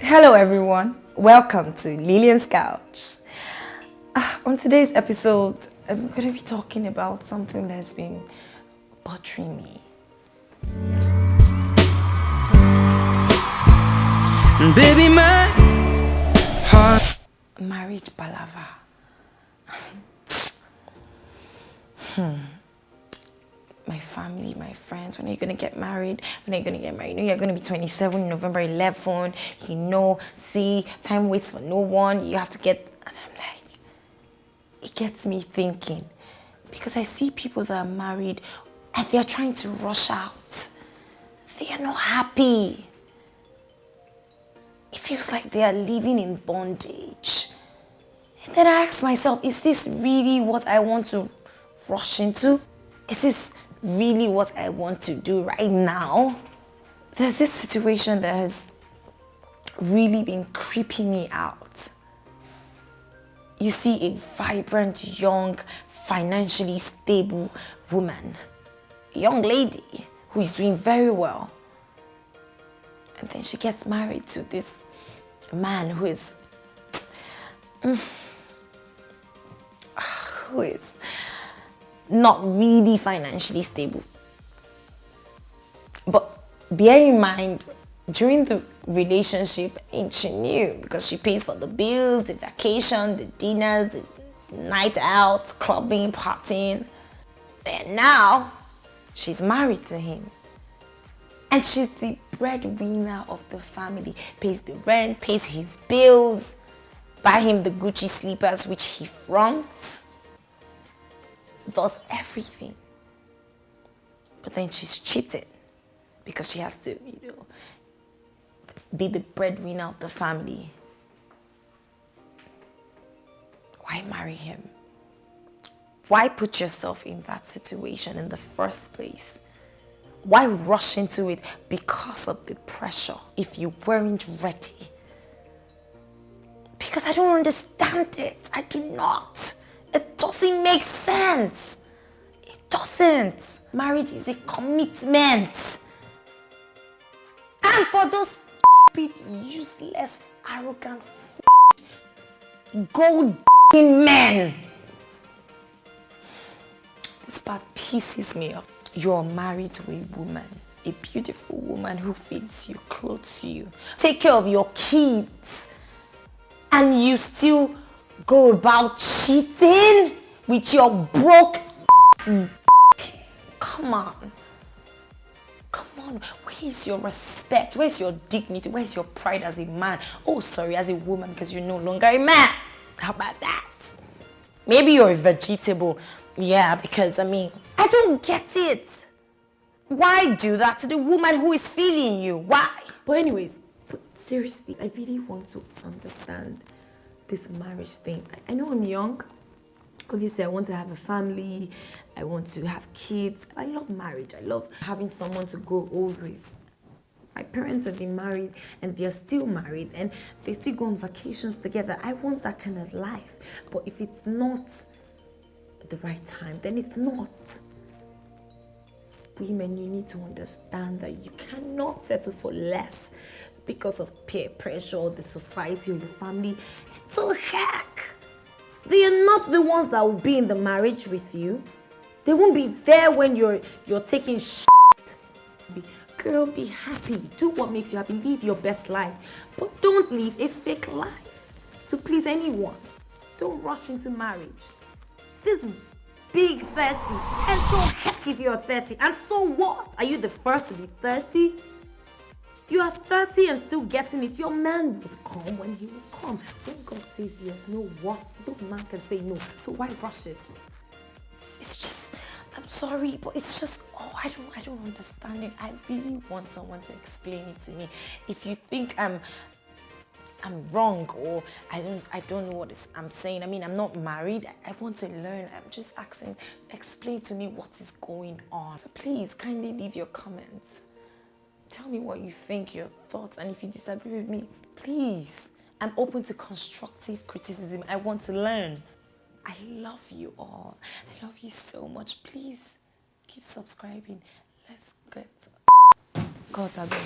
Hello everyone, welcome to Lilian's couch. On today's episode, I'm going to be talking about something that's been bothering me. Baby, my heart. Marriage palava. My family, my friends, when are you going to get married? When are you going to get married? You know you're going to be 27 November 11. See, time waits for no one. You have to get... And I'm like, it gets me thinking. Because I see people that are married and they're trying to rush out. They are not happy. It feels like they are living in bondage. And then I ask myself, is this really what I want to rush into? Is this really what I want to do right now? There's this situation that has really been creeping me out. You see a vibrant, young, financially stable woman, a young lady who is doing very well. And then she gets married to this man who is not really financially stable. But bear in mind, during the relationship, she knew because she pays for the bills, the vacation, the dinners, the night out, clubbing, partying. And now she's married to him. And she's the breadwinner of the family. Pays the rent, pays his bills, buy him the Gucci slippers which he fronts. Does everything. But then she's cheated because she has to, be the breadwinner of the family. Why marry him? Why put yourself in that situation in the first place? Why rush into it because of the pressure if you weren't ready? Because I don't understand it. I do not. It doesn't make sense. It doesn't. Marriage is a commitment. And for those useless, arrogant, gold men, this part pisses me off. You're married to a woman, a beautiful woman who feeds you, clothes you, take care of your kids, and you still go about cheating with your broke. Come on. Where is your respect? Where's your dignity? Where's your pride as a man? Oh, sorry, as a woman, because you're no longer a man. How about that? Maybe you're a vegetable. Yeah, because I don't get it. Why do that to the woman who is feeding you? Why? But anyways, seriously, I really want to understand this marriage thing. I know I'm young. Obviously, I want to have a family. I want to have kids. I love marriage. I love having someone to grow old with. My parents have been married and they're still married and they still go on vacations together. I want that kind of life. But if it's not the right time, then it's not. Women, you need to understand that you cannot settle for less because of peer pressure or the society or your family. So heck, they are not the ones that will be in the marriage with you. They won't be there when you're taking shit. Girl, be happy. Do what makes you happy. Live your best life. But don't live a fake life to please anyone. Don't rush into marriage. This big 30. And so heck if you're 30. And so what? Are you the first to be 30? You are 30 and still getting it. Your man would come when he will come. When God says yes, no what? No man can say no. So why rush it? It's just, I'm sorry, but it's just, I don't understand it. I really want someone to explain it to me. If you think I'm wrong or I don't know what I'm saying. I'm not married. I want to learn. I'm just asking, explain to me what is going on. So please kindly leave your comments. Tell me what you think, your thoughts, and if you disagree with me, please. I'm open to constructive criticism. I want to learn. I love you all. I love you so much. Please keep subscribing. Let's get God, I beg.